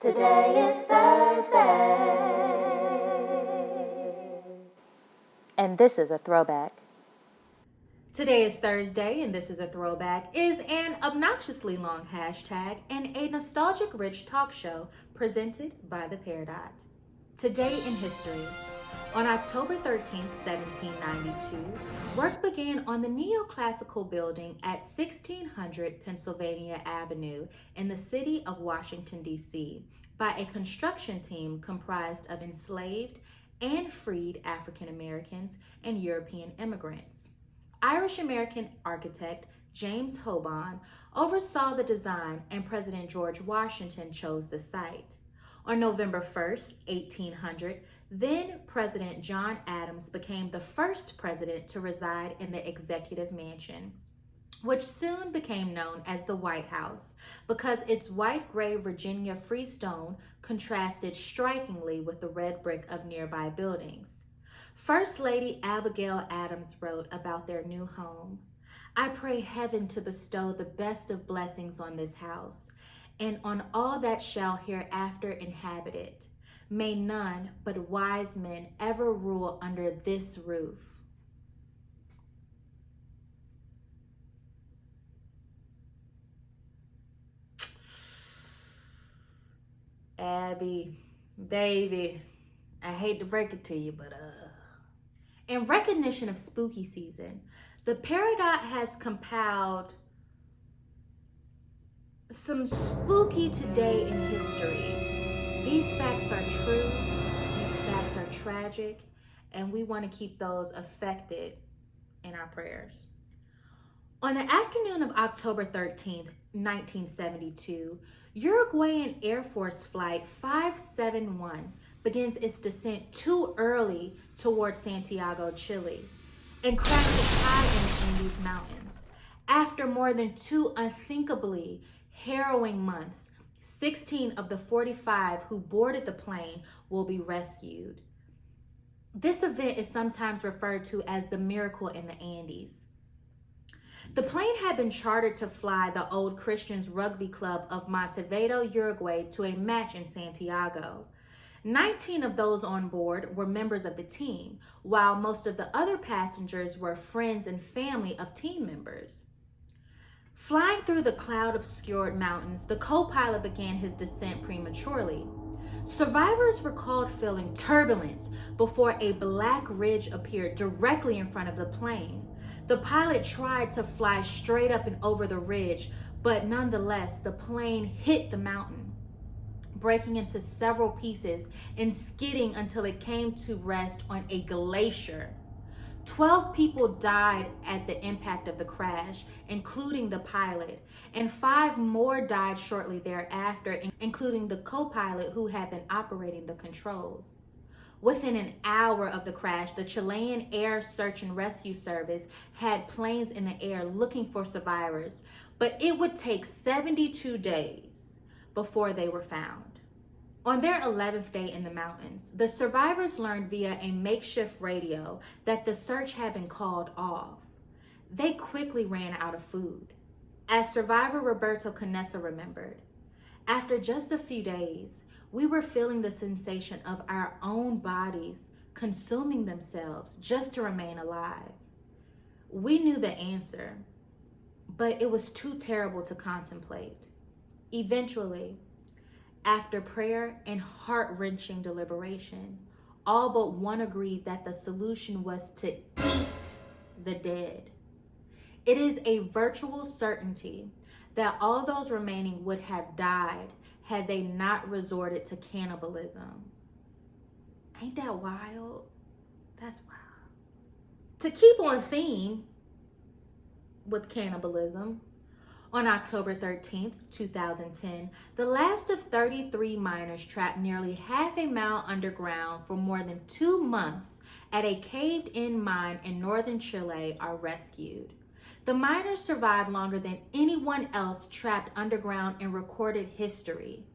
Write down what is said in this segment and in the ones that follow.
Today is Thursday. And this is a throwback. Today is Thursday, and this is a throwback, is an obnoxiously long hashtag and a nostalgic rich talk show presented by the Peridot. Today in history. On October 13th, 1792, work began on the neoclassical building at 1600 Pennsylvania Avenue in the city of Washington, D.C. by a construction team comprised of enslaved and freed African Americans and European immigrants. Irish-American architect James Hoban oversaw the design, and President George Washington chose the site. On November 1st, 1800, then President John Adams became the first president to reside in the Executive Mansion, which soon became known as the White House because its white gray Virginia freestone contrasted strikingly with the red brick of nearby buildings. First Lady Abigail Adams wrote about their new home. "I pray heaven to bestow the best of blessings on this house, and on all that shall hereafter inhabit it. May none but wise men ever rule under this roof." Abby, baby, I hate to break it to you, but in recognition of spooky season, the Peridot has compiled some spooky today in history. These facts are true, these facts are tragic, and we want to keep those affected in our prayers. On the afternoon of October 13th, 1972, Uruguayan Air Force Flight 571 begins its descent too early towards Santiago, Chile, and crashes high in the Andes Mountains. After more than 2 unthinkably harrowing months, 16 of the 45 who boarded the plane will be rescued. This event is sometimes referred to as the miracle in the Andes. The plane had been chartered to fly the Old Christians Rugby Club of Montevideo, Uruguay to a match in Santiago. 19 of those on board were members of the team, while most of the other passengers were friends and family of team members. Flying through the cloud-obscured mountains, the co-pilot began his descent prematurely. Survivors recalled feeling turbulence before a black ridge appeared directly in front of the plane. The pilot tried to fly straight up and over the ridge, but nonetheless, the plane hit the mountain, breaking into several pieces and skidding until it came to rest on a glacier. 12 people died at the impact of the crash, including the pilot, and 5 more died shortly thereafter, including the co-pilot who had been operating the controls. Within an hour of the crash, the Chilean Air Search and Rescue Service had planes in the air looking for survivors, but it would take 72 days before they were found. On their 11th day in the mountains, the survivors learned via a makeshift radio that the search had been called off. They quickly ran out of food. As survivor Roberto Canessa remembered, "After just a few days, we were feeling the sensation of our own bodies consuming themselves just to remain alive. We knew the answer, but it was too terrible to contemplate. Eventually, after prayer and heart-wrenching deliberation, all but one agreed that the solution was to eat the dead. It is a virtual certainty that all those remaining would have died had they not resorted to cannibalism." Ain't that wild? That's wild. To keep on theme with cannibalism, on October 13th, 2010, the last of 33 miners trapped nearly half a mile underground for more than 2 months at a caved-in mine in northern Chile are rescued. The miners survived longer than anyone else trapped underground in recorded history.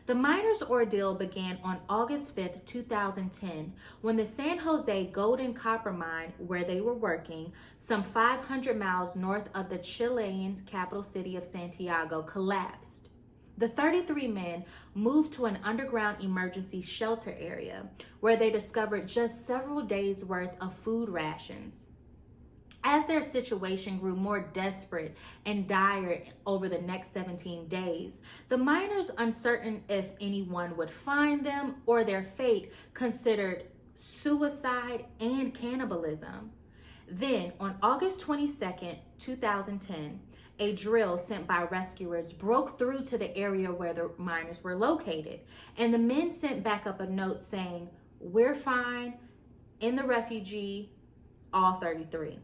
The miners' ordeal began on August 5th, 2010, when the San Jose gold and copper mine, where they were working, some 500 miles north of the Chilean capital city of Santiago, collapsed. The 33 men moved to an underground emergency shelter area where they discovered just several days' worth of food rations. As their situation grew more desperate and dire over the next 17 days, the miners, uncertain if anyone would find them or their fate, considered suicide and cannibalism. Then, on August 22nd, 2010, a drill sent by rescuers broke through to the area where the miners were located, and the men sent back up a note saying, "We're fine, in the refugee, all 33.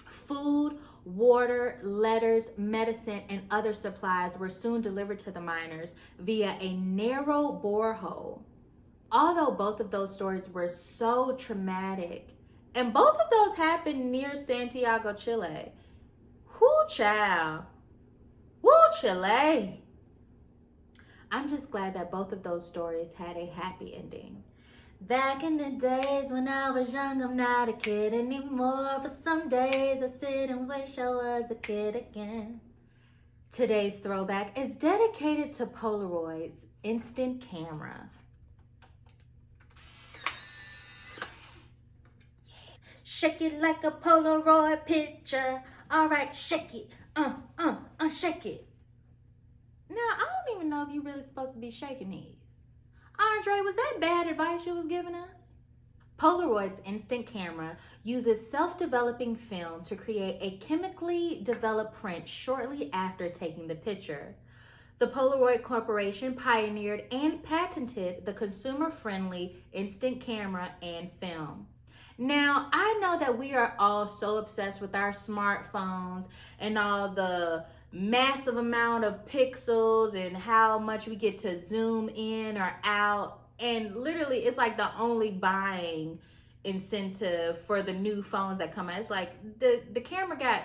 Food, water, letters, medicine, and other supplies were soon delivered to the miners via a narrow borehole. Although both of those stories were so traumatic, and both of those happened near Santiago, Chile. Whoo, child. Woo, Chile. I'm just glad that both of those stories had a happy ending. Back in the days when I was young, I'm not a kid anymore. For some days I sit and wish I was a kid again. Today's throwback is dedicated to Polaroid's instant camera. Shake it like a Polaroid picture. All right, shake it. Shake it. Now, I don't even know if you're really supposed to be shaking these. Andre, was that bad advice you was giving us? Polaroid's instant camera uses self-developing film to create a chemically developed print shortly after taking the picture. The Polaroid Corporation pioneered and patented the consumer-friendly instant camera and film. Now, I know that we are all so obsessed with our smartphones and all the massive amount of pixels and how much we get to zoom in or out. And literally, it's like the only buying incentive for the new phones that come out. It's like the camera got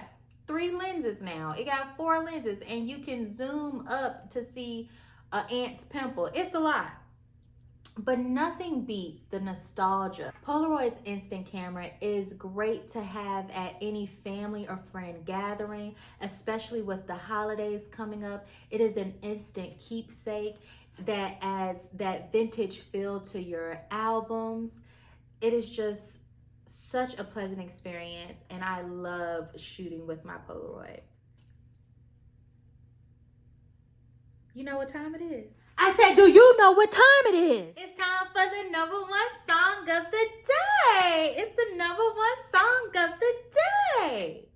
3 lenses now. It got 4 lenses, and you can zoom up to see an ant's pimple. It's a lot. But nothing beats the nostalgia. Polaroid's instant camera is great to have at any family or friend gathering, especially with the holidays coming up. It is an instant keepsake that adds that vintage feel to your albums. It is just such a pleasant experience, and I love shooting with my Polaroid. You know what time it is? I said, do you know what time it is? It's time for the number 1 song of the day. It's the number 1 song of the day.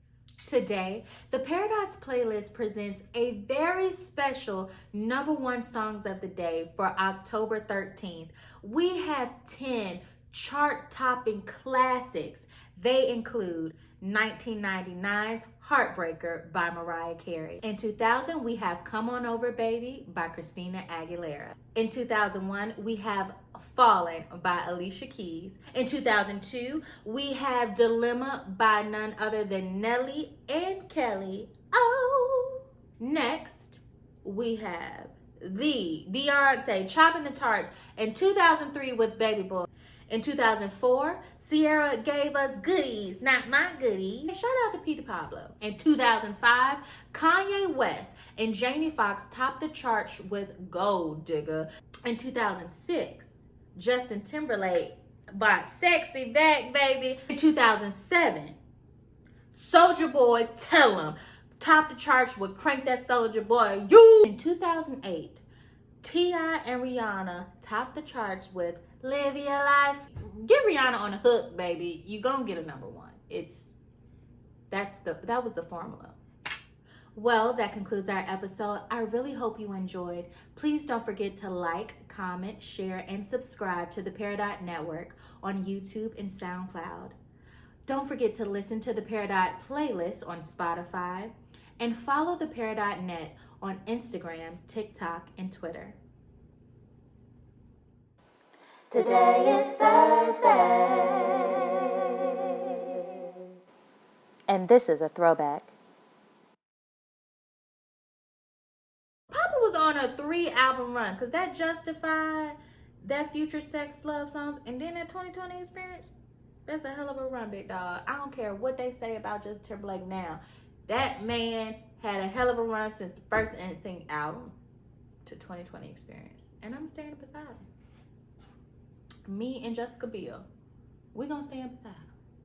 Today, the Peridot's playlist presents a very special number 1 songs of the day for October 13th. We have 10 chart-topping classics. They include 1999's Heartbreaker by Mariah Carey. In 2000, we have Come On Over Baby by Christina Aguilera. In 2001, we have Fallen by Alicia Keys. In 2002, we have Dilemma by none other than Nelly and Kelly. Oh! Next, we have the Beyonce Chopping the Tarts in 2003 with Baby Boy. In 2004, Sierra gave us Goodies, Not My Goodies. Shout out to Peter Pablo. In 2005, Kanye West and Jamie Foxx topped the charts with Gold Digger. In 2006, Justin Timberlake bought Sexy Back, baby. In 2007, Soulja Boy, Tell 'Em, topped the charts with Crank That Soulja Boy, You. In 2008, T.I. and Rihanna topped the charts with Live Your Life. Get Rihanna on the hook, baby. You gonna get a number 1. That was the formula. Well, that concludes our episode. I really hope you enjoyed. Please don't forget to like, comment, share, and subscribe to the Peridot Network on YouTube and SoundCloud. Don't forget to listen to the Peridot playlist on Spotify and follow the Peridot Net on Instagram, TikTok, and Twitter. Today is Thursday. And this is a throwback. Papa was on a 3-album run because that Justified, that Future Sex Love Songs, and then that 2020 Experience. That's a hell of a run, big dog. I don't care what they say about Justin Timberlake now. That man Had a hell of a run since the first NSYNC album to 2020 experience. And I'm standing beside him. Me and Jessica Biel, we gonna stand beside him.